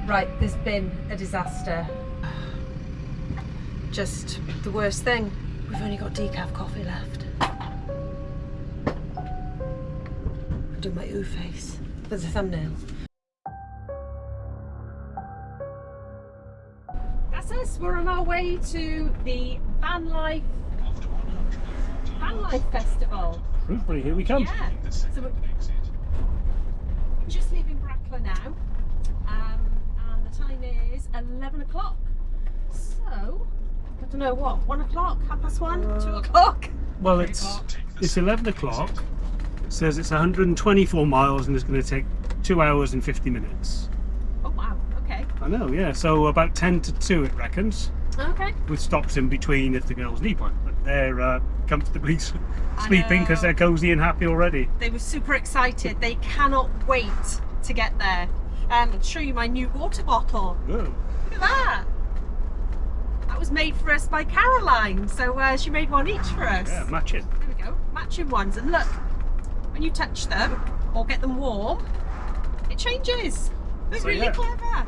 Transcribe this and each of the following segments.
Right, there's been a disaster. Just the worst thing. We've only got decaf coffee left. I'll do my ooh face for the thumbnail. That's us. We're on our way to the VanLife Festival. Shrewsbury, here we come. Yeah. So we're just leaving Brackla now. And the time is 11 o'clock. So, I don't know what, 1 o'clock, 1:30, 2 o'clock? Well, it's 11 o'clock. It says it's 124 miles and it's going to take 2 hours and 50 minutes. Oh wow, okay. I know, yeah. So about 10 to 2 it reckons. Okay. With stops in between if the girls need one. But they're comfortably sleeping because they're cosy and happy already. They were super excited. They cannot wait to get there. I'll show you my new water bottle. Oh. Look at that. That was made for us by Caroline. So she made one each for us. Yeah, matching. There we go, matching ones. And look, when you touch them or get them warm, it changes. It's really clever.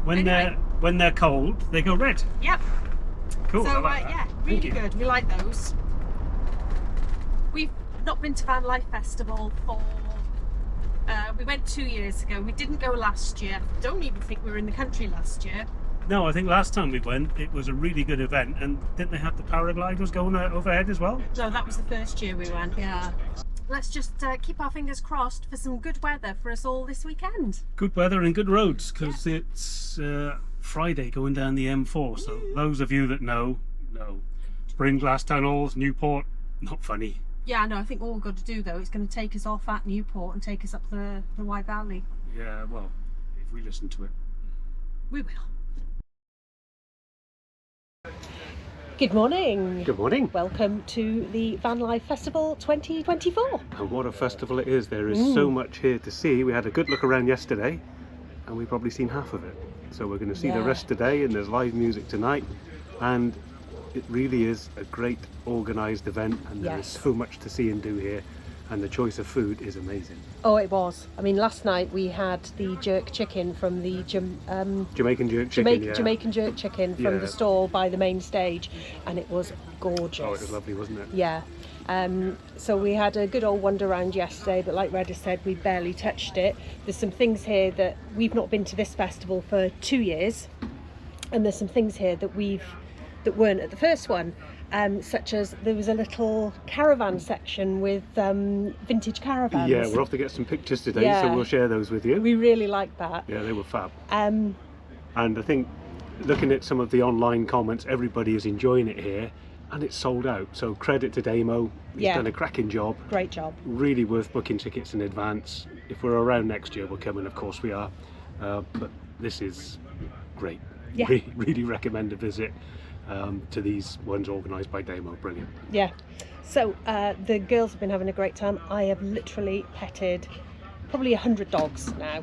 When they're cold, they go red. Yep. Cool. So I like that. yeah, really good. We like those. We've not been to VanLife Festival for. We went 2 years ago. We didn't go last year. Don't even think we were in the country last year. No, I think last time we went, it was a really good event, and didn't they have the paragliders going overhead as well? No, that was the first year we went. Yeah. Let's just keep our fingers crossed for some good weather for us all this weekend. Good weather and good roads, because it's Friday going down the M4. So those of you that know. Spring glass tunnels, Newport, not funny. Yeah, no, I think all we've got to do though is going to take us off at Newport and take us up the Wye Valley. Yeah, well, if we listen to it. We will. Good morning. Good morning. Welcome to the VanLife Festival 2024. And what a festival it is. There is so much here to see. We had a good look around yesterday and we've probably seen half of it. So we're going to see the rest today, and there's live music tonight. And it really is a great organised event, and there is so much to see and do here. And the choice of food is amazing. Oh, it was. I mean, last night we had the jerk chicken from the Jamaican jerk chicken. Jamaican jerk chicken from the stall by the main stage, and it was gorgeous. Oh, it was lovely, wasn't it? Yeah. So we had a good old wander around yesterday, but like Reda said, we barely touched it. There's some things here that we've not been to this festival for 2 years, and there's some things here that weren't at the first one. Such as there was a little caravan section with vintage caravans. Yeah, we're off to get some pictures today, so we'll share those with you. We really liked that. Yeah, they were fab. And I think looking at some of the online comments, everybody is enjoying it here, and it's sold out. So credit to Damo, he's done a cracking job. Great job. Really worth booking tickets in advance. If we're around next year, we'll come, and of course we are. But this is great. Yeah. Really recommend a visit. To these ones organised by Damo. Brilliant. Yeah. So the girls have been having a great time. I have literally petted probably 100 dogs now,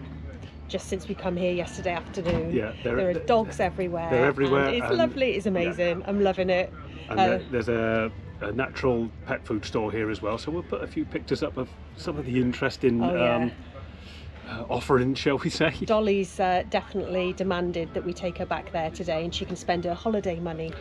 just since we come here yesterday afternoon. Yeah, there are dogs everywhere. They're everywhere. And it's lovely. It's amazing. Yeah. I'm loving it. And there's a natural pet food store here as well. So we'll put a few pictures up of some of the interesting offering, shall we say. Dolly's definitely demanded that we take her back there today, and she can spend her holiday money.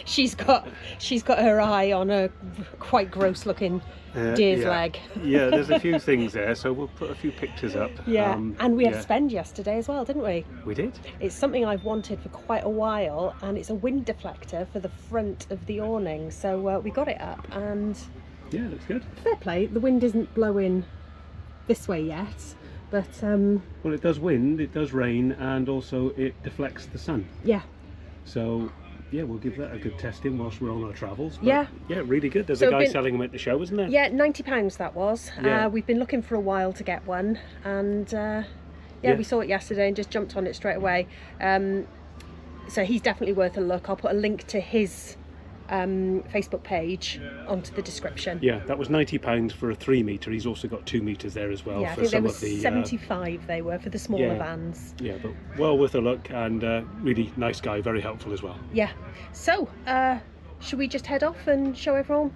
she's got her eye on a quite gross looking deer's leg. Yeah, there's a few things there, so we'll put a few pictures up. Yeah, and we had Spend yesterday as well, didn't we? We did. It's something I've wanted for quite a while, and it's a wind deflector for the front of the awning, so we got it up, and yeah, it looks good. Fair play, the wind isn't blowing this way yet, but well, it does wind, it does rain, and also it deflects the sun. Yeah. So yeah, we'll give that a good testing whilst we're on our travels. But, yeah, really good. There's a guy selling them at the show, isn't there? Yeah, £90 that was. Yeah. We've been looking for a while to get one, and we saw it yesterday and just jumped on it straight away. So he's definitely worth a look. I'll put a link to his Facebook page onto the description. Yeah, that was £90 for a 3 metre. He's also got 2 metres there as well. Yeah, for I think some of the 75 they were for the smaller vans. Yeah, but well worth a look, and really nice guy, very helpful as well. Yeah. So should we just head off and show everyone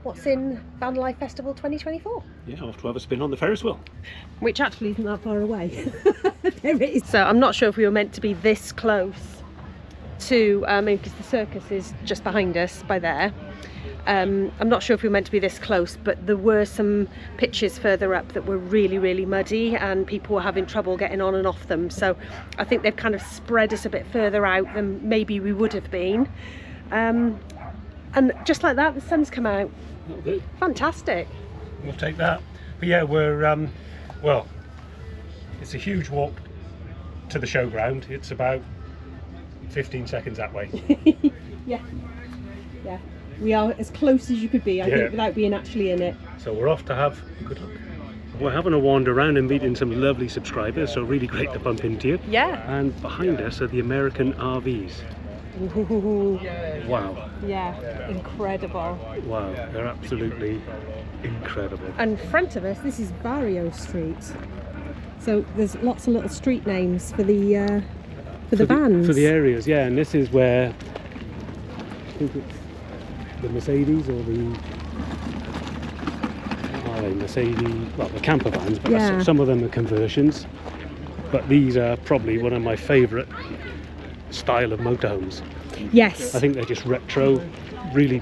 what's in VanLife Festival 2024? Yeah, I'll have to have a spin on the Ferris wheel, which actually isn't that far away. There it is. So I'm not sure if we were meant to be this close to, because the circus is just behind us by there. I'm not sure if we were meant to be this close, but there were some pitches further up that were really, really muddy and people were having trouble getting on and off them. So I think they've kind of spread us a bit further out than maybe we would have been. And just like that, the sun's come out. Fantastic. We'll take that. But yeah, we're, well, it's a huge walk to the showground. It's about 15 seconds that way. Yeah. We are as close as you could be, I think, without being actually in it. So we're off to have a good look. We're having a wander around and meeting some lovely subscribers, so really great to bump into you. Yeah. And behind us are the American RVs. Ooh. Wow. Yeah, incredible. Wow, they're absolutely incredible. And in front of us, this is Barrio Street. So there's lots of little street names for the vans. For the areas, yeah. And this is where I think it's the Mercedes or the Mercedes, well, the camper vans, but some of them are conversions. But these are probably one of my favourite style of motorhomes. Yes. I think they're just retro, really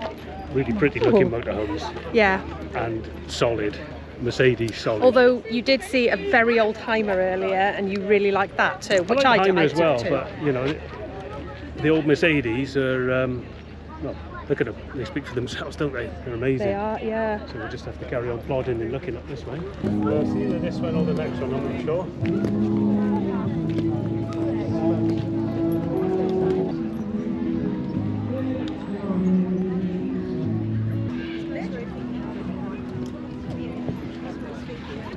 pretty looking motorhomes. Yeah. And solid, Mercedes solid. Although you did see a very old Heimer earlier and you really liked that too, which I like Heimer as well, too. but you know, the old Mercedes are, well, look at them, they speak for themselves, don't they? They're amazing. They are, yeah. So we'll just have to carry on plodding and looking up this way. We'll see either this one or the next one, I'm not sure.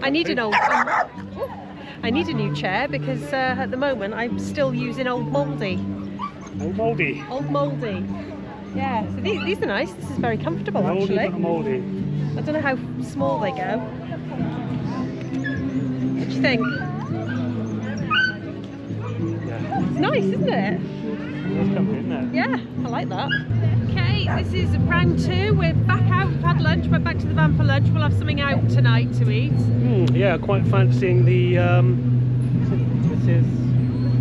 I need a new chair because at the moment I'm still using old mouldy. Old mouldy. Old mouldy. Yeah, so these are nice. This is very comfortable actually. Mouldy, mouldy. I don't know how small they go. What do you think? Yeah. It's nice, isn't it? It's comfy, isn't it? Yeah, I like that. Okay, this is round 2. We're back out. We've had lunch. We're back to the van for lunch. We'll have something out tonight to eat. Yeah, quite fancying the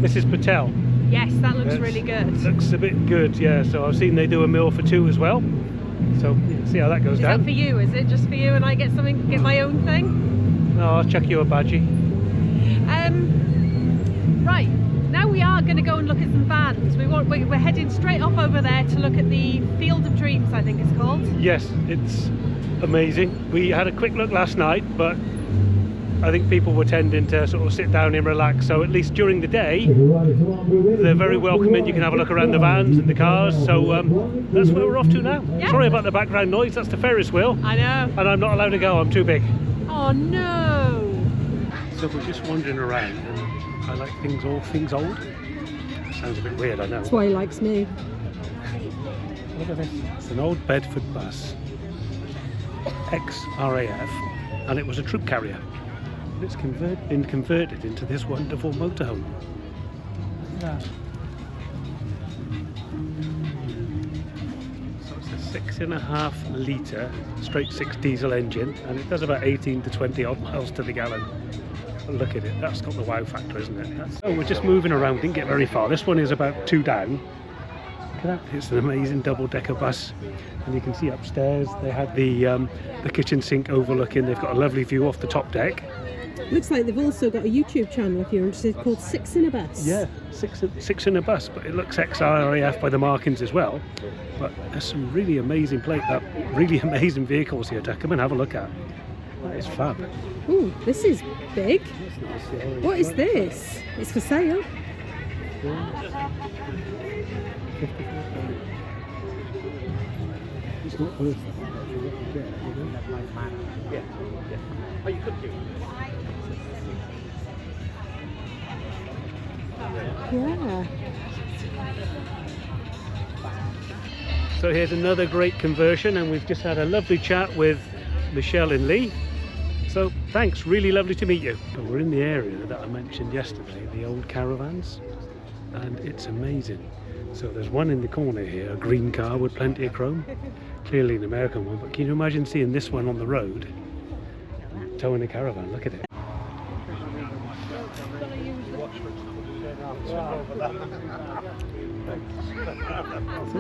Mrs. Patel. Yes, that looks really good. Looks a bit good, yeah. So I've seen they do a meal for 2 as well. So yeah, see how that goes down. Is that for you? Is it just for you and I get something, get my own thing? No, I'll chuck you a badgie. Right. Now we are going to go and look at some vans. We're heading straight off over there to look at the Field of Dreams, I think it's called. Yes, it's amazing. We had a quick look last night, but I think people were tending to sort of sit down and relax. So at least during the day, they're very welcoming. You can have a look around the vans and the cars. So that's where we're off to now. Yeah. Sorry about the background noise. That's the Ferris wheel. I know. And I'm not allowed to go. I'm too big. Oh no. So we're just wandering around. I like all things old. Sounds a bit weird, I know. That's why he likes me. Look at this. It's an old Bedford bus, ex-RAF, and it was a troop carrier. It's been converted into this wonderful motorhome. Look at that. So it's a 6.5 litre straight 6 diesel engine, and it does about 18 to 20 odd miles to the gallon. Look at it, that's got the wow factor, isn't it? Oh, we're just moving around, didn't get very far. This one is about 2 down. Look at that, it's an amazing double-decker bus. And you can see upstairs they had the kitchen sink overlooking. They've got a lovely view off the top deck. Looks like they've also got a YouTube channel, if you're interested, called 6 in a Bus. Yeah, six in a bus, but it looks ex-RAF by the markings as well. But there's some really amazing really amazing vehicles here to come and have a look at. That is fab. Ooh, this is big. That's nice, yeah. What is this? It's for sale. Yeah. It's not worth that. Yeah. Oh, you could do. Yeah. So here's another great conversion, and we've just had a lovely chat with Michelle and Lee. So thanks, really lovely to meet you. We're in the area that I mentioned yesterday, the old caravans, and it's amazing. So there's one in the corner here, a green car with plenty of chrome, clearly an American one, but can you imagine seeing this one on the road, towing a caravan? Look at it.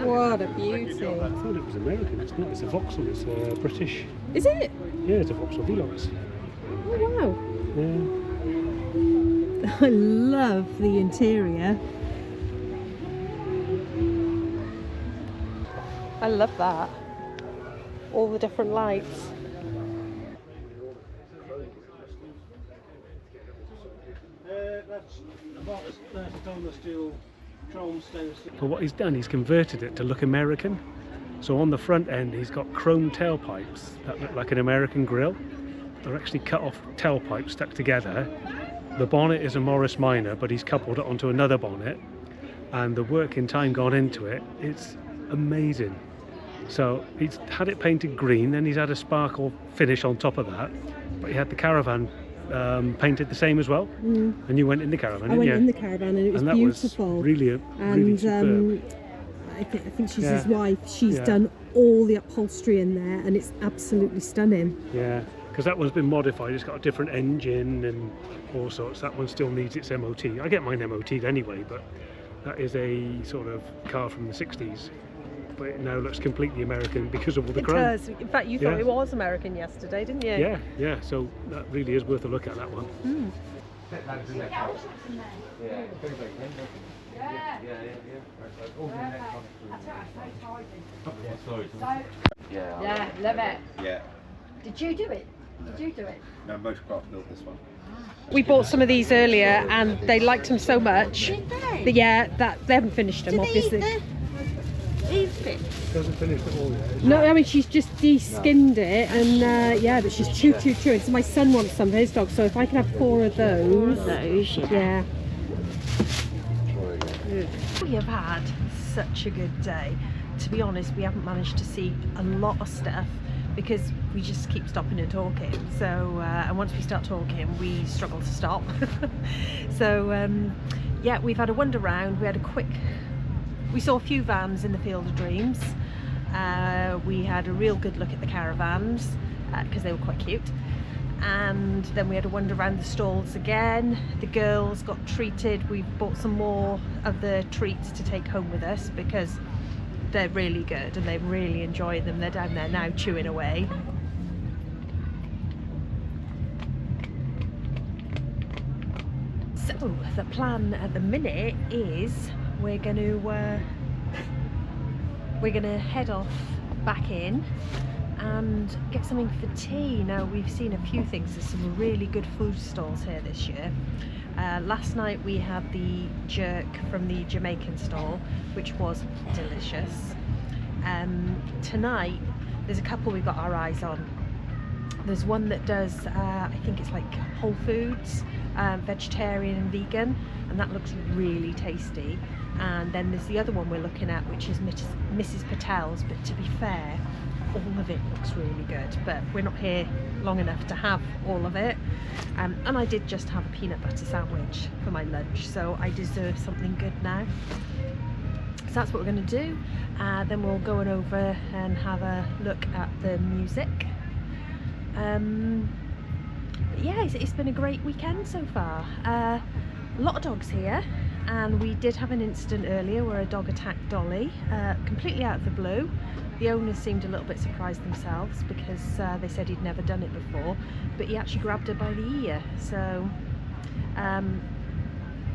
What a beauty. I thought it was American. It's not. It's a Vauxhall. It's British. Is it? Yeah, it's a Vauxhall Velox. Oh wow. Yeah. I love the interior. I love that. All the different lights. That's a box, stainless steel, chrome stainless steel. But what he's done, he's converted it to look American. So on the front end, he's got chrome tailpipes that look like an American grille. They're actually cut off tailpipes stuck together. The bonnet is a Morris Minor, but he's coupled it onto another bonnet. And the work in time gone into it, it's amazing. So he's had it painted green, then he's had a sparkle finish on top of that. But he had the caravan painted the same as well. And you went in the caravan, I went didn't you? in the caravan and it was and that beautiful. Was really, really superb. I think she's his wife. She's done all the upholstery in there and it's absolutely stunning. Yeah, because that one's been modified. It's got a different engine and all sorts. That one still needs its MOT. I get mine MOT'd anyway, but that is a sort of car from the 60s. But it now looks completely American because of all the chrome. It does. In fact, you thought it was American yesterday, didn't you? Yeah, yeah. So that really is worth a look at, that one. Yeah, love it. Yeah. Did you do it? Did you do it? No, Motorcraft built this one. We bought some of these earlier and they liked them so much. Did they? But yeah, that they haven't finished them, obviously. Doesn't finish it all yet. No, I mean she's just de-skinned it and yeah, but she's chewed. So my son wants some for his dog, so if I can have 4 of those. Yeah. We have had such a good day. To be honest, we haven't managed to see a lot of stuff because we just keep stopping and talking. So and once we start talking, we struggle to stop. So yeah, we've had a wander round. We saw a few vans in the Field of Dreams. We had a real good look at the caravans because they were quite cute. And then we had a wander around the stalls again. The girls got treated. We bought some more of the treats to take home with us because they're really good and they really enjoy them. They're down there now chewing away. So the plan at the minute is we're going to head off back in and get something for tea. Now we've seen a few things. There's some really good food stalls here this year. Last night we had the jerk from the Jamaican stall, which was delicious. Tonight there's a couple we've got our eyes on. There's one that does I think it's like whole foods, vegetarian and vegan, and that looks really tasty. And then there's the other one we're looking at, which is Mrs. Patel's, but to be fair, all of it looks really good, but we're not here long enough to have all of it. And I did just have a peanut butter sandwich for my lunch, so I deserve something good now. So that's what we're going to do. Then we'll go on over and have a look at the music. Yeah, it's been a great weekend so far. A lot of dogs here, and we did have an incident earlier where a dog attacked Dolly, completely out of the blue. The owners seemed a little bit surprised themselves because they said he'd never done it before, but he actually grabbed her by the ear, so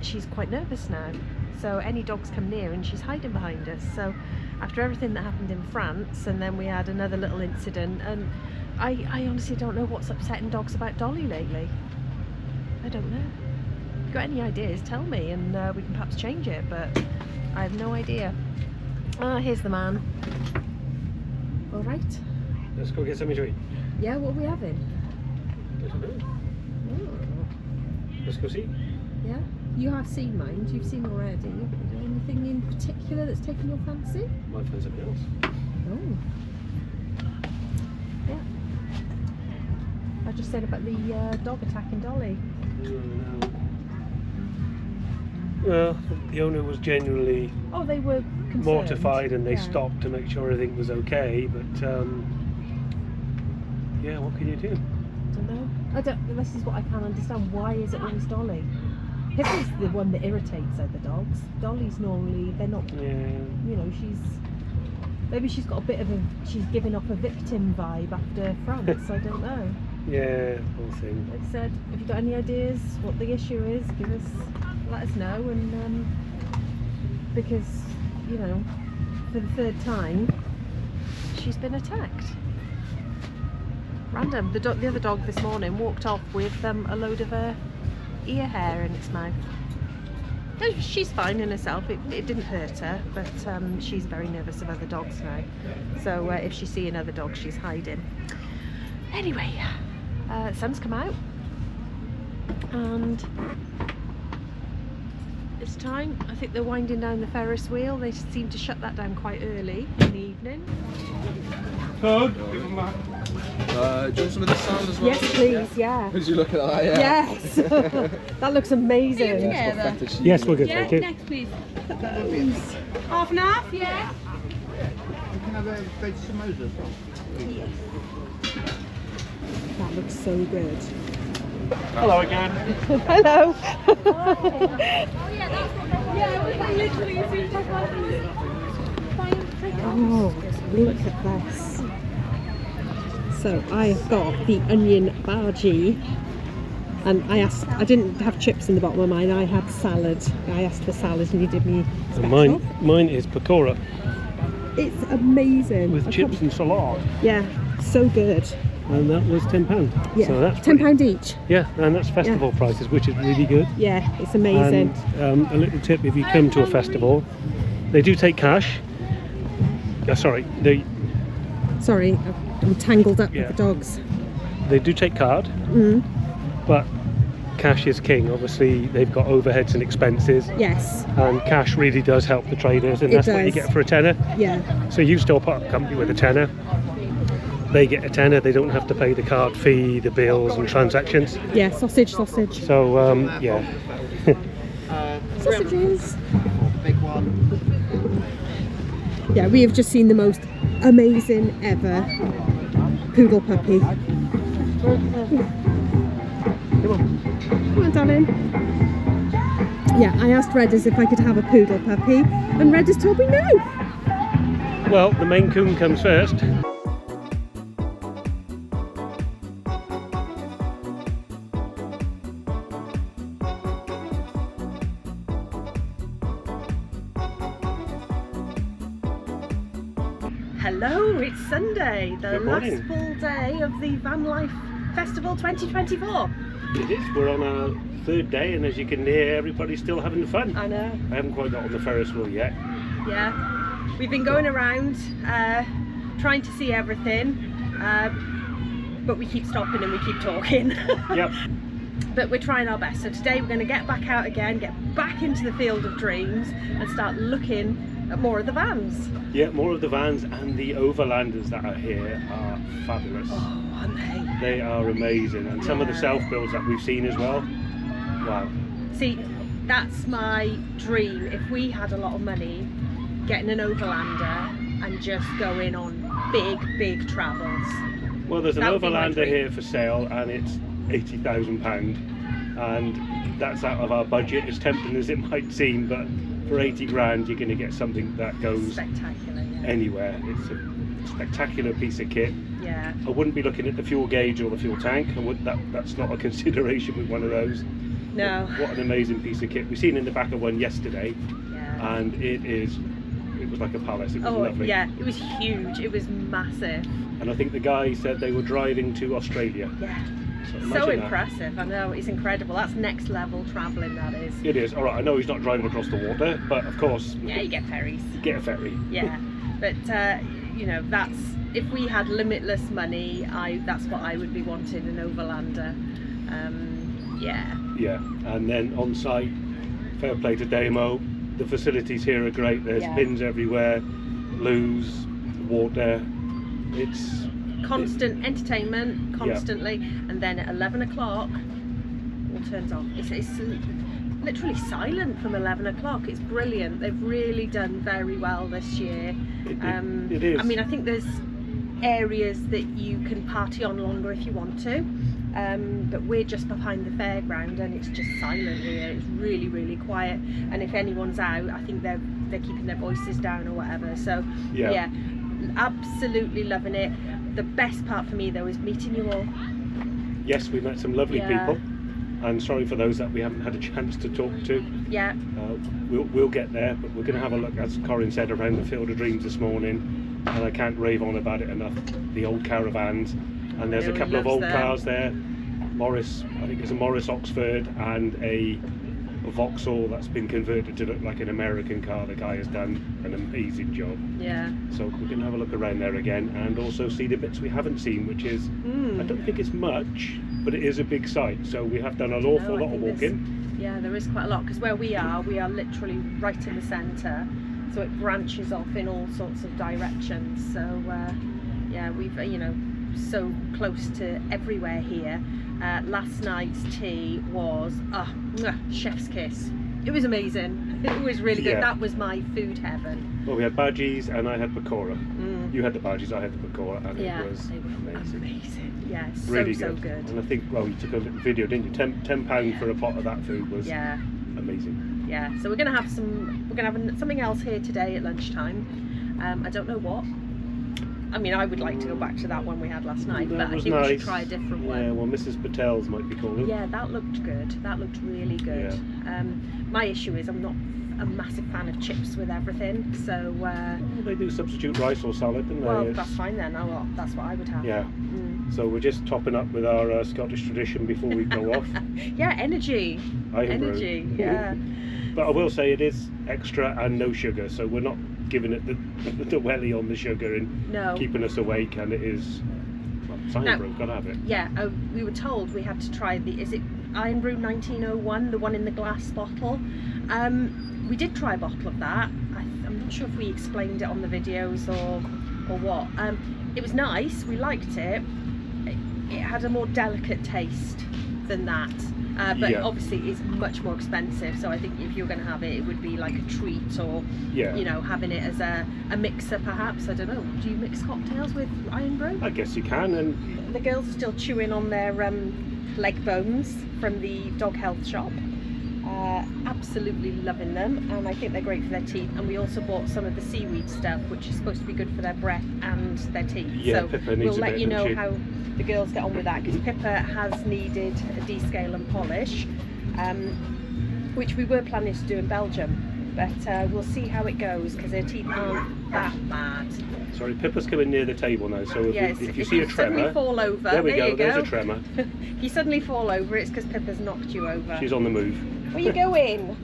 she's quite nervous now. So any dogs come near and she's hiding behind us. So after everything that happened in France, and then we had another little incident, and I honestly don't know what's upsetting dogs about Dolly lately. I don't know. If you've got any ideas, tell me, and we can perhaps change it, but I have no idea. Here's the man. All right. Let's go get something to eat. Yeah, what are we having? I don't know. Oh. Let's go see. Yeah? You have seen mine, you've seen already. Is there anything in particular that's taken your fancy? Might find something else. Oh. Yeah. I just said about the dog attacking Dolly. No. Well, the owner was genuinely They were concerned. mortified, and they stopped to make sure everything was okay, but yeah, what can you do? Don't know. This is what I can't understand. Why is it always Dolly? Pippa's the one that irritates other dogs. Dolly's normally, they're not, you know, maybe she's got a bit of she's giving off a victim vibe after France, I don't know. Yeah, whole thing. Like I said, if you've got any ideas what the issue is, let us know, and because, you know, for the third time, she's been attacked. Random. The other dog this morning walked off with a load of ear hair in its mouth. She's fine in herself, it didn't hurt her, but she's very nervous of other dogs now. So if she's seeing other dogs, she's hiding. Anyway, the sun's come out and it's time. I think they're winding down the Ferris wheel. They seem to shut that down quite early in the evening. Code, give them back. Do you want some of this sound as well? Yes, please, yeah. Did you look at that? Yeah. Yes! That looks amazing. Yes, we're good, thank you. Next, please. Half and half, yeah. You can have a veg samosa as well. That looks so good. Hello again. Hello! Oh, look at this. So I've got the onion bhaji, and I didn't have chips in the bottom of mine, I had salad. I asked for salad and you did me special. Mine is pakora It's amazing. with chips and salad. Yeah, so good. And that was £10. Yeah, So that's £10 each. Yeah, and that's festival prices, which is really good. Yeah, it's amazing. And a little tip: if you come to a festival, they do take cash. Sorry, Sorry, I'm tangled up Yeah. with the dogs. they do take card, but cash is king. Obviously, they've got overheads and expenses, Yes, and cash really does help the traders, and It that's what you does. get for a tenner. yeah, So you still part company with a tenner. They get a tenner. They don't have to pay the card fee, the bills, and transactions. yeah, sausage. So yeah. Sausages. Big one. Yeah, we have just seen the most amazing ever poodle puppy. Come on, darling. Yeah, I asked Redders if I could have a poodle puppy, and Redders told me no. Well, the Maine Coon comes first. Hello, it's Sunday, the Good last morning. full day of the VanLife Festival 2024. It is. We're on our third day, and as you can hear, everybody's still having fun. I know. I haven't quite got on the Ferris wheel yet. Yeah, we've been going around trying to see everything, but we keep stopping and we keep talking. Yep. But we're trying our best. So today we're going to get back out again, get back into the field of dreams and start looking at more of the vans. Yeah, more of the vans, and the overlanders that are here are fabulous. Oh, aren't they? They are amazing, and some of the self-builds that we've seen as well. Wow. See, that's my dream. If we had a lot of money, getting an overlander and just going on big travels. Well, there's an That would be my overlander dream. here for sale, and it's £80,000, and that's out of our budget, as tempting as it might seem, but for 80 grand you're going to get something that goes Spectacular, yeah. anywhere. It's a spectacular piece of kit. Yeah. I wouldn't be looking at the fuel gauge or the fuel tank. That's not a consideration with one of those. No. What an amazing piece of kit. We've seen in the back of one yesterday, Yeah. and it was like a palace. It was Oh, lovely. yeah, it was huge. It was massive. And I think the guy said they were driving to Australia. Yeah. So So imagine that. impressive. I know, it's incredible. That's next level travelling, that is. It is. All right, I know he's not driving across the water, but of course, Yeah, you get ferries. get a ferry. Yeah. But, you know, if we had limitless money, that's what I would be wanting, an overlander. Yeah. Yeah, and then on site, fair play to Damo. The facilities here are great. There's Yeah. bins everywhere, loos, water. It's Constant entertainment, constantly. And then at 11 o'clock, all turns off. It's literally silent from 11 o'clock. It's brilliant. They've really done very well this year. it is. I mean, I think there's areas that you can party on longer if you want to. but we're just behind the fairground and it's just silent here. It's really, really quiet, and if anyone's out, I think they're keeping their voices down or whatever. So yeah, absolutely loving it. The best part for me though is meeting you all. Yes, we met some lovely people, and sorry for those that we haven't had a chance to talk to. Yeah. We'll get there, but we're going to have a look, as Corrin said, around the Field of Dreams this morning, and I can't rave on about it enough. The old caravans, and there's a couple of old cars there. Morris, I think it's a Morris Oxford and a Vauxhall that's been converted to look like an American car. The guy has done an amazing job. Yeah. So we're going to have a look around there again, and also see the bits we haven't seen, which is, I don't think it's much, but it is a big site. So we have done an awful lot of walking. Yeah, there is quite a lot, because where we are literally right in the centre, so it branches off in all sorts of directions. So yeah, we've so close to everywhere here. Last night's tea was chef's kiss. It was amazing. It was really good. That was my food heaven. Well, we had bhajis and I had pakora. You had the bhajis, I had the pakora, and it was amazing. Yeah, really so good. And I think, well, you took a little video, didn't you? £10 for a pot of that food was amazing. Yeah, so we're gonna have something else here today at lunchtime. I don't know what. I mean, I would like to go back to that one we had last night, but I think we should try a different one. Yeah, well, Mrs. Patel's might be calling. Yeah, that looked good. That looked really good. Yeah. My issue is I'm not a massive fan of chips with everything, so... well, they do substitute rice or salad, don't they? Well, that's fine then. That's what I would have. Yeah. So we're just topping up with our Scottish tradition before we go off. Yeah, energy. Energy, yeah. But I will say it is extra and no sugar, so we're not giving it the welly on the sugar and keeping us awake, and it is Iron Brew, gotta have it. Yeah, we were told we had to try is it Iron Brew 1901, the one in the glass bottle. We did try a bottle of that. I'm not sure if we explained it on the videos or what. It was nice, we liked it. It had a more delicate taste than that. But obviously it's much more expensive, so I think if you're going to have it, it would be like a treat, or having it as a mixer perhaps. I don't know, do you mix cocktails with Iron Brew? I guess you can. And the girls are still chewing on their leg bones from the dog health shop. Absolutely loving them, and I think they're great for their teeth. And we also bought some of the seaweed stuff, which is supposed to be good for their breath and their teeth. Yeah, so Pippa needs we'll let you know how the girls get on with that, because Pippa has needed a descale and polish, which we were planning to do in Belgium, but we'll see how it goes, because her teeth aren't that bad. Sorry, Pippa's coming near the table now, so if you see a tremor, suddenly fall over, there we go, there's a tremor. If you suddenly fall over, it's because Pippa's knocked you over. She's on the move. Where you going?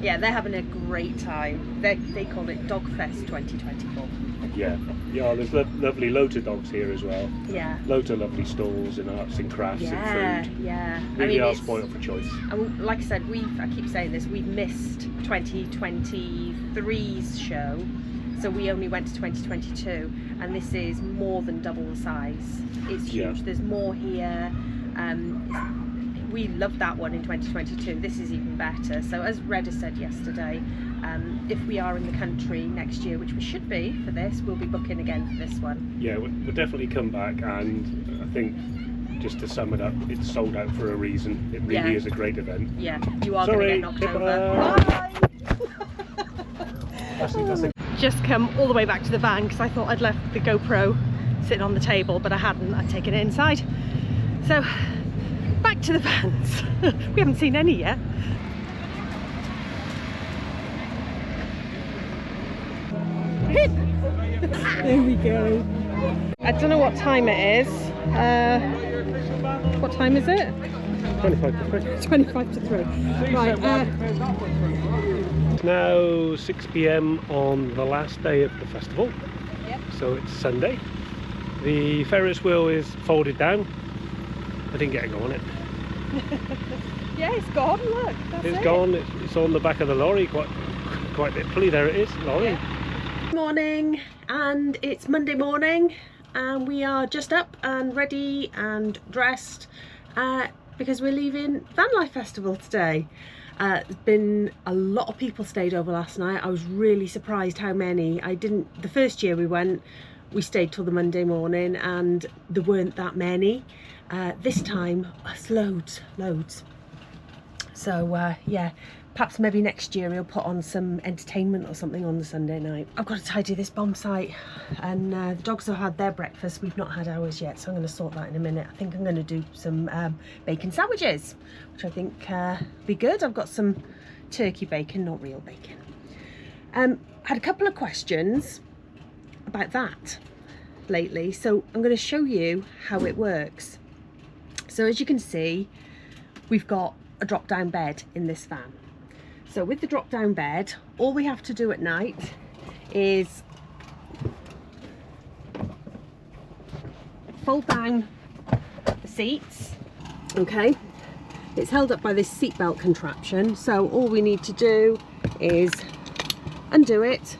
Yeah, they're having a great time. They call it Dog Fest 2024. Yeah, there's lovely loads of dogs here as well. Yeah. Loads of lovely stalls and arts and crafts and food. Yeah. Really are spoiled for choice. And like I said, I keep saying this, we've missed 2023's show, so we only went to 2022, and this is more than double the size. It's huge. There's more here. We loved that one in 2022. This is even better. So as Reda said yesterday, if we are in the country next year, which we should be for this, we'll be booking again for this one. Yeah, we'll definitely come back, and I think, just to sum it up, it's sold out for a reason. It really is a great event. Yeah, you are going to get knocked over. Bye! Just come all the way back to the van, because I thought I'd left the GoPro sitting on the table, but I hadn't. I'd taken it inside. So, back to the vans. We haven't seen any yet. There we go. I don't know what time it is. What time is it? 25 to 3. 25 to 3. Right. It's now 6 p.m. on the last day of the festival. Yep. So it's Sunday. The Ferris wheel is folded down. I didn't get a go on it. Yeah, it's gone, look. It's gone. It's on the back of the lorry, quite literally. There it is, lorry. Yeah. Morning, and it's Monday morning, and we are just up and ready and dressed because we're leaving VanLife Festival today. There's been a lot of people stayed over last night. I was really surprised how many. The first year we went, we stayed till the Monday morning and there weren't that many. This time, loads. So yeah, perhaps maybe next year he'll put on some entertainment or something on the Sunday night. I've got to tidy this bomb site, and the dogs have had their breakfast. We've not had ours yet, so I'm going to sort that in a minute. I think I'm going to do some bacon sandwiches, which I think be good. I've got some turkey bacon, not real bacon. Had a couple of questions about that lately, so I'm going to show you how it works. So as you can see, we've got a drop down bed in this van. So with the drop down bed, all we have to do at night is fold down the seats. Okay, it's held up by this seat belt contraption, so all we need to do is undo it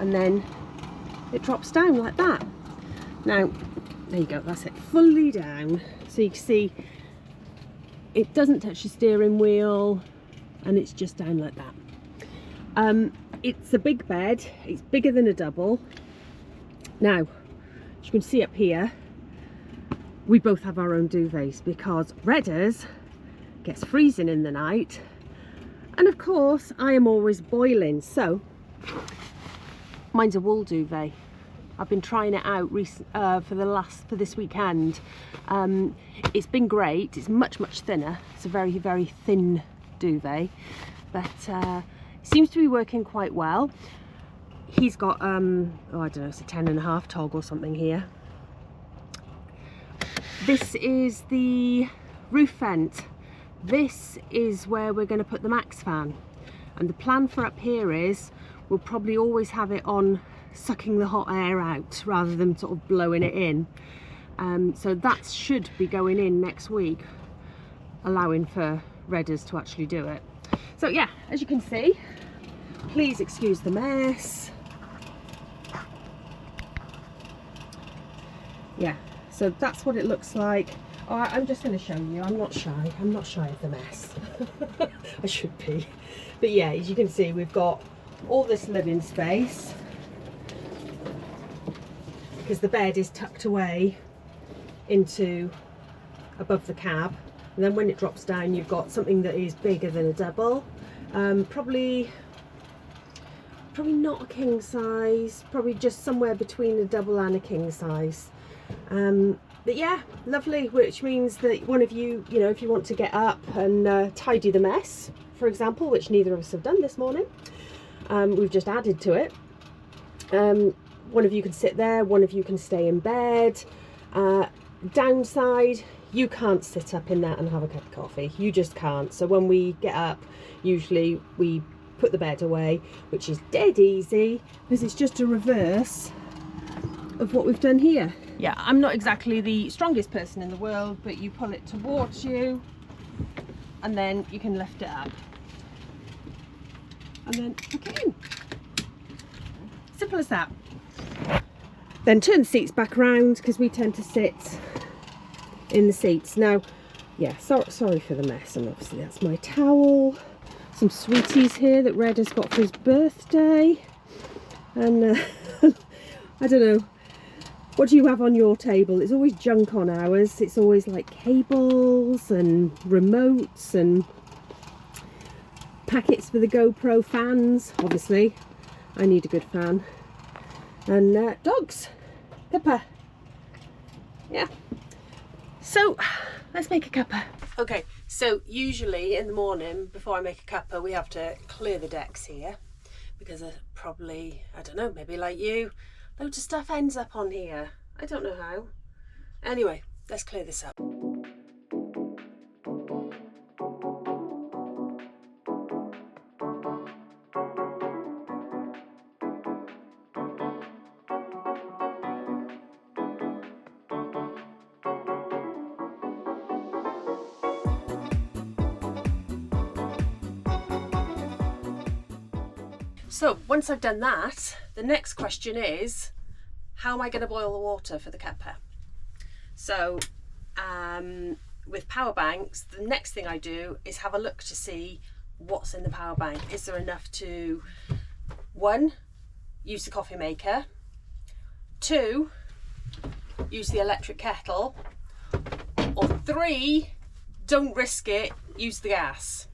and then it drops down like that. Now there you go, that's it, fully down. So you can see it doesn't touch the steering wheel and it's just down like that. It's a big bed, it's bigger than a double. Now, as you can see up here, we both have our own duvets because Redda's gets freezing in the night, and of course I am always boiling, so mine's a wool duvet. I've been trying it out for this weekend. It's been great. It's much thinner. It's a very thin duvet, but it seems to be working quite well. He's got oh, I don't know, it's a 10.5 tog or something here. This is the roof vent. This is where we're going to put the max fan, and the plan for up here is we'll probably always have it on sucking the hot air out rather than sort of blowing it in. So that should be going in next week, allowing for Redders to actually do it. So yeah, as you can see, please excuse the mess. Yeah, so that's what it looks like. Oh, I'm just going to show you. I'm not shy of the mess. I should be, but yeah, as you can see, we've got all this living space because the bed is tucked away into above the cab, and then when it drops down you've got something that is bigger than a double. Probably not a king size, probably just somewhere between a double and a king size. But yeah, lovely, which means that one of you, if you want to get up and tidy the mess, for example, which neither of us have done this morning, we've just added to it. One of you can sit there, one of you can stay in bed. Downside, you can't sit up in that and have a cup of coffee. You just can't. So when we get up, usually we put the bed away, which is dead easy because it's just a reverse of what we've done here. Yeah, I'm not exactly the strongest person in the world, but you pull it towards you and then you can lift it up and then hook it in. Simple as that. Then turn the seats back around because we tend to sit in the seats. Now, yeah, sorry for the mess, and obviously that's my towel. Some sweeties here that Red has got for his birthday. And I don't know, what do you have on your table? It's always junk on ours. It's always like cables and remotes and packets for the GoPro fans. Obviously, I need a good fan. And dogs. Pippa. Yeah. So let's make a cuppa. Okay, so usually in the morning before I make a cuppa we have to clear the decks here because probably, I don't know, maybe like you, loads of stuff ends up on here. I don't know how. Anyway, let's clear this up. So once I've done that, the next question is, how am I going to boil the water for the cuppa? So with power banks, the next thing I do is have a look to see what's in the power bank. Is there enough to, one, use the coffee maker, 2, use the electric kettle, or 3, don't risk it, use the gas.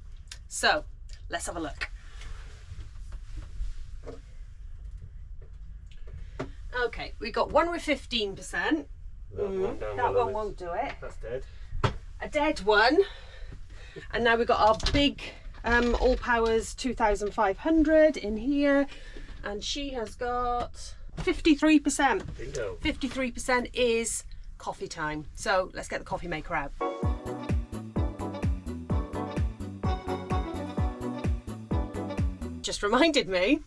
So let's have a look. Okay, we got one with 15%. That one won't do it. That's dead. A dead one. And now we've got our big All Powers 2500 in here, and she has got 53%. Bingo. 53% is coffee time. So let's get the coffee maker out. Just reminded me,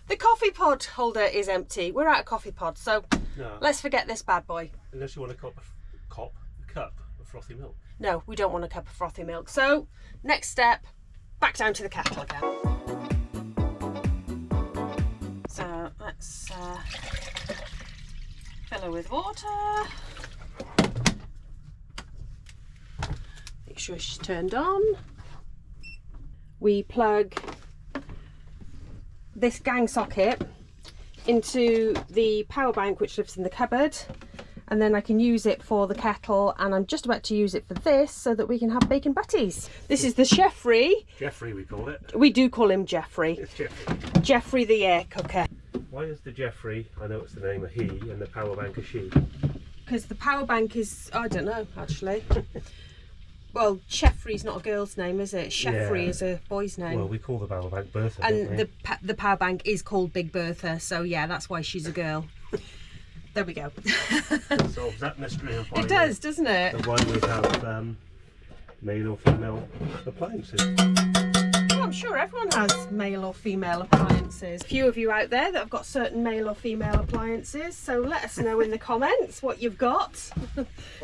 the coffee pod holder is empty. We're out of coffee pods, so No. let's forget this bad boy. Unless you want a cup of frothy milk. No, we don't want a cup of frothy milk. So next step, back down to the kettle again. So let's fill her with water. Make sure she's turned on. We plug this gang socket into the power bank, which lives in the cupboard, and then I can use it for the kettle, and I'm just about to use it for this so that we can have bacon butties. This is the Jeffrey. Jeffrey, we call it. We do call him Jeffrey. It's Jeffrey. Jeffrey the air cooker. Why is the Jeffrey, I know it's the name, a he, and the power bank a she? Because the power bank is, I don't know actually. Well, Jeffrey's not a girl's name, is it? Jeffrey Yeah. is a boy's name. Well, we call the power bank Bertha, And don't we? the power bank is called Big Bertha, so yeah, that's why she's a girl. There we go. That solves that mystery of why It does, doesn't it? the one we have male or female appliances. Well, I'm sure everyone has male or female appliances. A few of you out there that have got certain male or female appliances, so let us know in the comments what you've got.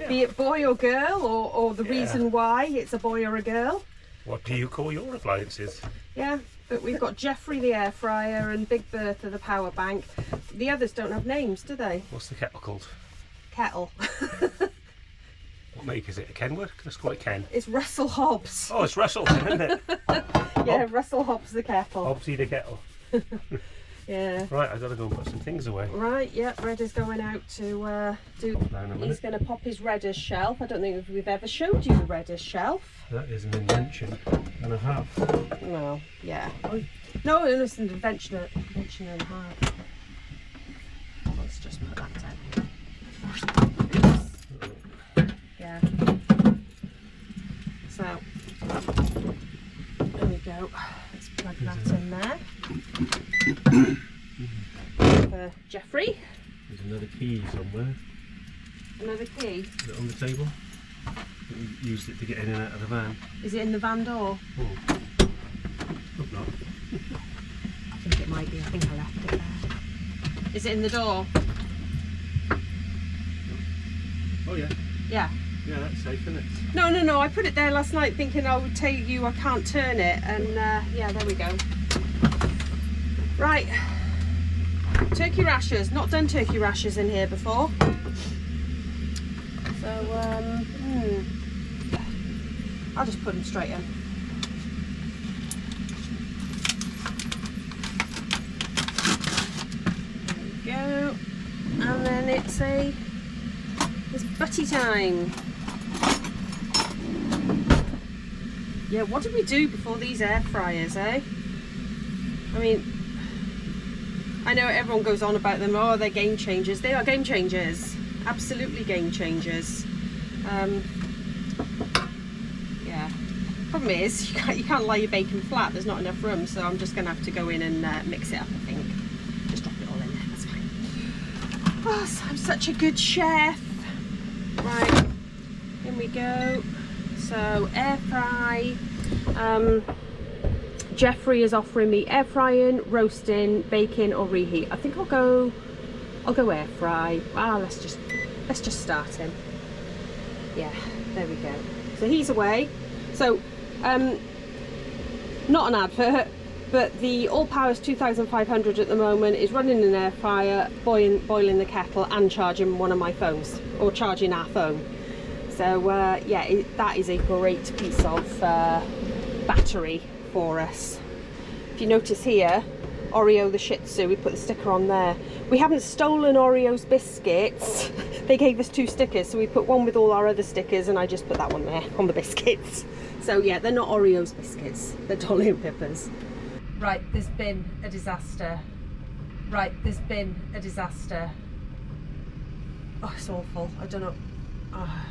Be it boy or girl, or the reason why it's a boy or a girl. What do you call your appliances? Yeah, but we've got Jeffrey the air fryer and Big Bertha the power bank. The others don't have names, do they? What's the kettle called? Kettle. What make is it? A Kenworth? Let's call it Ken. It's Russell Hobbs. Oh, it's Russell, isn't it? Yeah, Russell Hobbs the kettle. Hobbsy the kettle. Yeah. Right, I've got to go and put some things away. Right, yeah, Red is going out to do. Down a He's minute. going to pop his Redder's shelf. I don't think we've ever showed you the Redder's shelf. That is an invention and a half. Well, yeah. No, it's an invention and a half. Let's just put that down. Yeah. So, there we go. Let's plug that in there. For Jeffrey. There's another key somewhere. Another key. Is it on the table? We used it to get in and out of the van. Is it in the van door? Oh. Hope not. I think it might be. I think I left it there. Is it in the door? Oh yeah. Yeah. Yeah, that's safe, isn't it? No. I put it there last night thinking I would tell you I can't turn it, and yeah, there we go. Right. Turkey rashers. Not done turkey rashers in here before. So, I'll just put them straight in. There we go. And then it's butty time. Yeah, what did we do before these air fryers, eh? I mean, I know everyone goes on about them, oh, they're game changers. They are game changers. Absolutely game changers. Yeah. Problem is, you can't lie your bacon flat. There's not enough room, so I'm just going to have to go in and mix it up, I think. Just drop it all in there, that's fine. Oh, so I'm such a good chef. Right, in we go. So air fry. Jeffrey is offering me air frying, roasting, bacon, or reheat. I think I'll go air fry. Let's just start him. Yeah, there we go. So he's away. So not an advert, but the All Powers 2500 at the moment is running an air fryer, boiling the kettle, and charging one of my phones, or charging our phone. So yeah, that is a great piece of battery for us. If you notice here Oreo the Shih Tzu. We put the sticker on there. We haven't stolen Oreo's biscuits. They gave us 2 stickers, so we put one with all our other stickers, and I just put that one there on the biscuits. So yeah, they're not Oreo's biscuits. They're Dolly and Pippa's. Right, there's been a disaster. Right, there's been a disaster. Oh, it's awful. I don't know. Oh.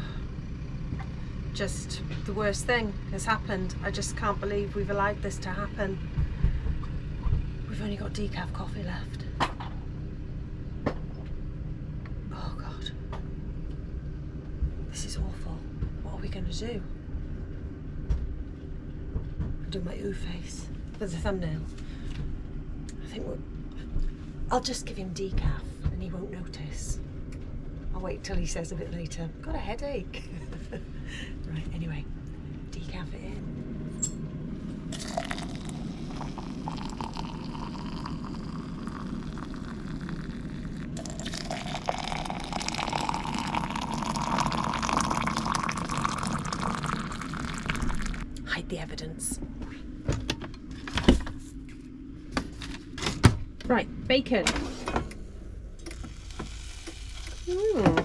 Just the worst thing has happened. I just can't believe we've allowed this to happen. We've only got decaf coffee left. Oh God. This is awful. What are we going to do? I'll do my ooh face for the thumbnail. I think I'll just give him decaf and he won't notice. I'll wait till he says a bit later, got a headache. Right, anyway, decaf it in. Hide the evidence. Right, bacon.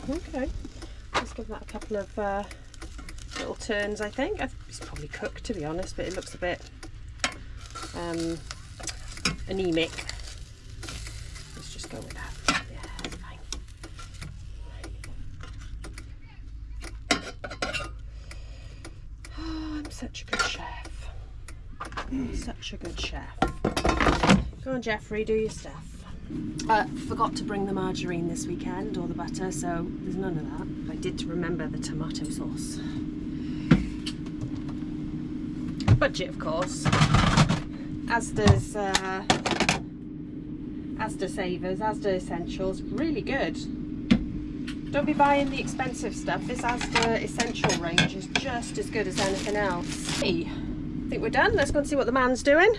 Okay. Let's give that a couple of little turns, I think. It's probably cooked, to be honest, but it looks a bit anemic. Let's just go with that. Yeah, that's fine. Oh, I'm such a good chef. Such a good chef. Go on, Jeffrey, do your stuff. Forgot to bring the margarine this weekend, or the butter, so there's none of that. I did remember the tomato sauce. Budget, of course. Asda's Savers, Asda Essentials, really good. Don't be buying the expensive stuff. This Asda Essential range is just as good as anything else. Hey, I think we're done. Let's go and see what the man's doing.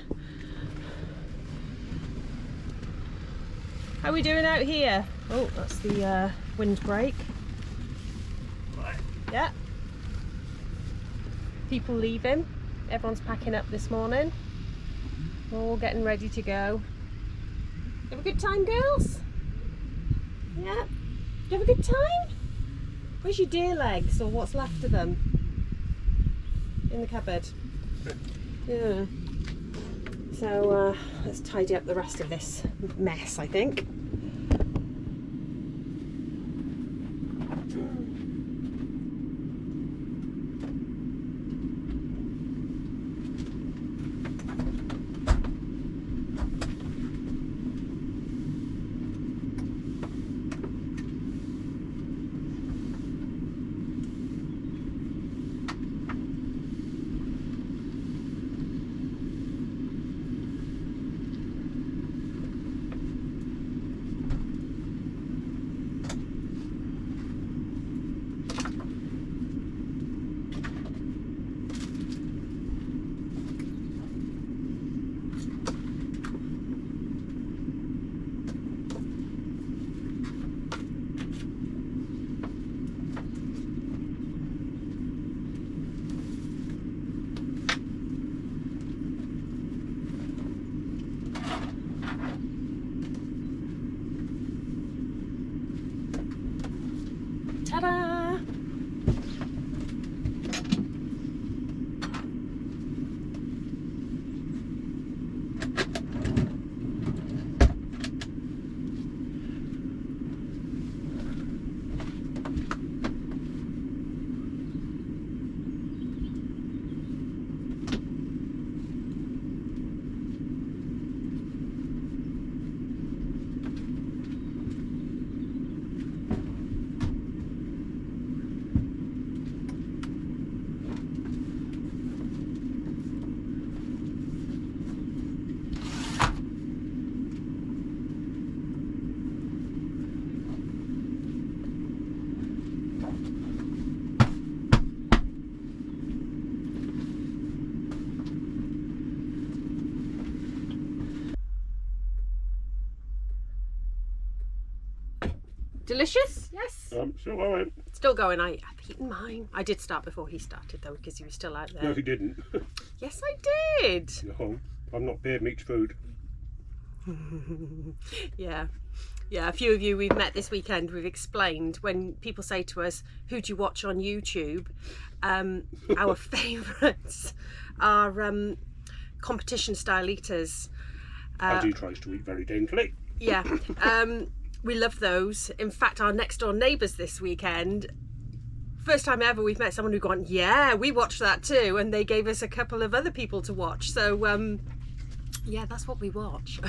How are we doing out here? Oh, that's the windbreak. Yeah. People leaving. Everyone's packing up this morning. We're all getting ready to go. You have a good time, girls? Yeah. You have a good time? Where's your deer legs, or what's left of them? In the cupboard. Yeah. So let's tidy up the rest of this mess, I think. Ta-da! Delicious? Yes. Still going. Still going. I've eaten mine. I did start before he started though, because he was still out there. No, he didn't. Yes, I did. No, I'm not paid me each food. Yeah. Yeah, a few of you we've met this weekend, we've explained when people say to us, who do you watch on YouTube? Our favourites are competition style eaters. As he tries to eat very daintily. Yeah, we love those. In fact, our next door neighbours this weekend, first time ever we've met someone who's gone, yeah, we watched that too, and they gave us a couple of other people to watch. So yeah, that's what we watch.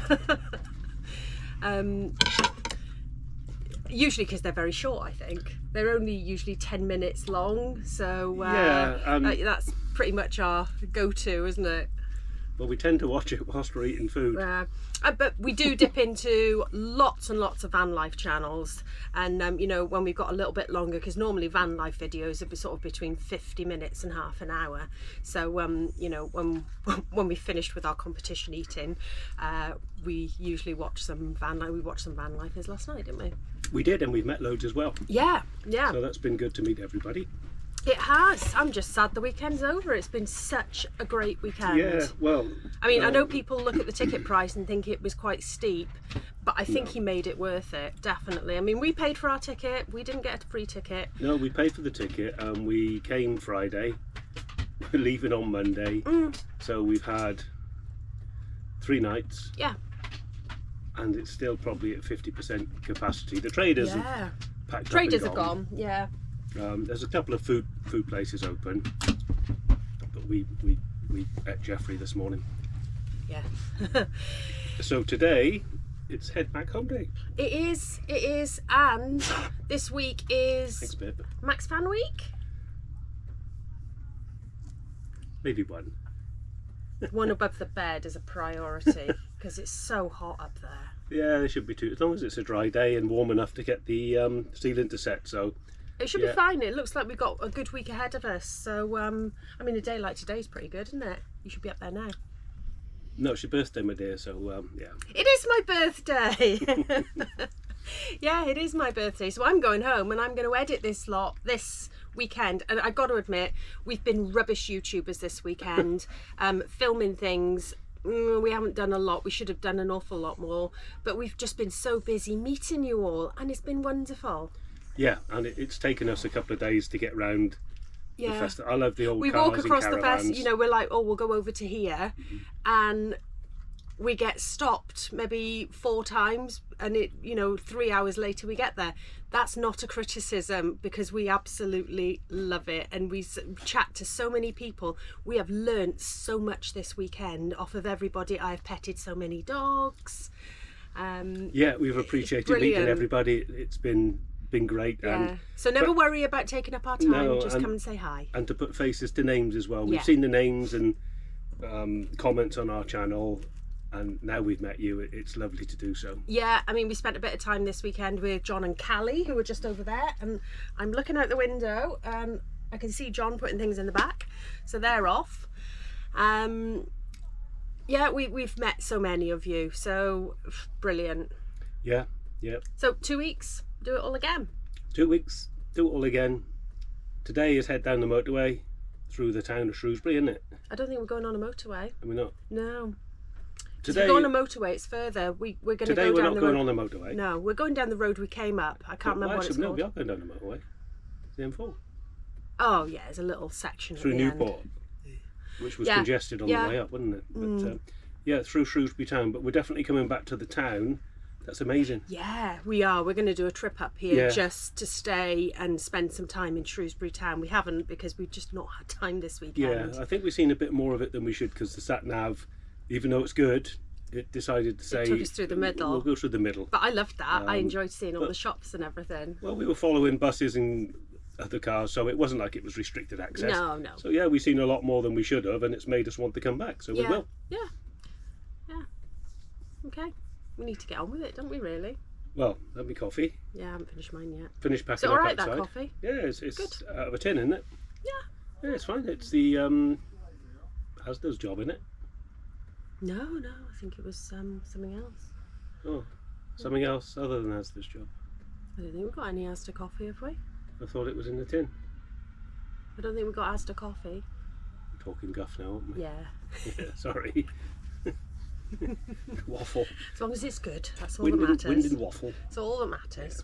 Usually because they're very short, I think. They're only usually 10 minutes long, so that's pretty much our go-to, isn't it? Well, we tend to watch it whilst we're eating food. But we do dip into lots and lots of van life channels, and you know, when we've got a little bit longer, because normally van life videos are sort of between 50 minutes and half an hour. So you know, when we finished with our competition eating, we usually watch some van life. We watched some van lifers last night, didn't we? We did, and we've met loads as well. Yeah, yeah. So that's been good to meet everybody. It has. I'm just sad the weekend's over. It's been such a great weekend. Yeah, well... I mean, I know people look at the ticket price and think it was quite steep, but I think he made it worth it, definitely. I mean, we paid for our ticket. We didn't get a free ticket. No, we paid for the ticket and we came Friday, we're leaving on Monday. So we've had 3 nights. Yeah. And it's still probably at 50% capacity. The traders have packed Traders up and have gone, yeah. There's a couple of food places open, but we ate Jeffrey this morning. Yeah. So today it's head back home day. It is, and this week is Thanks, babe. Max Fan Week. Maybe one. One above the bed is a priority because it's so hot up there. Yeah, there should be 2, as long as it's a dry day and warm enough to get the ceiling to set. So it should be fine. It looks like we've got a good week ahead of us. So I mean, a day like today is pretty good, isn't it? You should be up there now. No, it's your birthday, my dear, so yeah. It is my birthday. Yeah, it is my birthday. So I'm going home and I'm going to edit this lot this weekend. And I've got to admit, we've been rubbish YouTubers this weekend, filming things. We haven't done a lot. We should have done an awful lot more. But we've just been so busy meeting you all, and it's been wonderful. Yeah, and it's taken us a couple of days to get round the festival. I love the old we cars walk across and the caravans. festival, you know, we're like, oh, we'll go over to here, and we get stopped maybe 4 times, and it, you know, 3 hours later we get there. That's not a criticism, because we absolutely love it, and we chat to so many people. We have learnt so much this weekend off of everybody. I've petted so many dogs. Yeah, we've appreciated meeting everybody. It's been great. Yeah. And so never worry about taking up our time. No, just come and say hi. And to put faces to names as well. We've Yeah. seen the names and comments on our channel, and now we've met you. It's lovely to do so. Yeah, I mean, we spent a bit of time this weekend with John and Callie, who were just over there, and I'm looking out the window and I can see John putting things in the back, so they're off. Yeah, we've met so many of you, so brilliant. Yeah, yeah. So 2 weeks, do it all again. 2 weeks, do it all again. Today is head down the motorway through the town of Shrewsbury, isn't it? I don't think we're going on a motorway. Are we not? No. Today, if we go on a motorway, it's further. We're going to go today we're down not the going road. on the motorway. No, we're going down the road we came up. I can't remember what it's No, called. we are going down the motorway. It's the M4. Oh yeah, there's a little section Through at the Newport, end. which was congested on the way up, wasn't it? But yeah, through Shrewsbury town. But we're definitely coming back to the town. That's amazing. Yeah, we are. We're going to do a trip up here just to stay and spend some time in Shrewsbury town. We haven't, because we've just not had time this weekend. Yeah, I think we've seen a bit more of it than we should, because the sat nav, even though it's good, it decided to say It took us through the middle. We'll go through the middle. But I loved that. I enjoyed seeing all the shops and everything. Well, we were following buses and other cars, so it wasn't like it was restricted access. No, no. So yeah, we've seen a lot more than we should have, and it's made us want to come back. So we will. Yeah. Yeah. Okay. We need to get on with it, don't we, really? Well, that'd be coffee. Yeah, I haven't finished mine yet. Finish Is packing it up alright, outside. that coffee? Yeah, it's Good. out of a tin, isn't it? Yeah. Yeah, it's fine. It's the Asda's job, isn't it? No, I think it was something else. Oh, something else other than Asda's job. I don't think we've got any Asda coffee, have we? I thought it was in the tin. I don't think we've got Asda coffee. We're talking guff now, aren't we? Yeah. Yeah, sorry. Waffle. As long as it's good, that's all Wind that and matters. waffle. That's all that matters.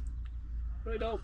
Right on.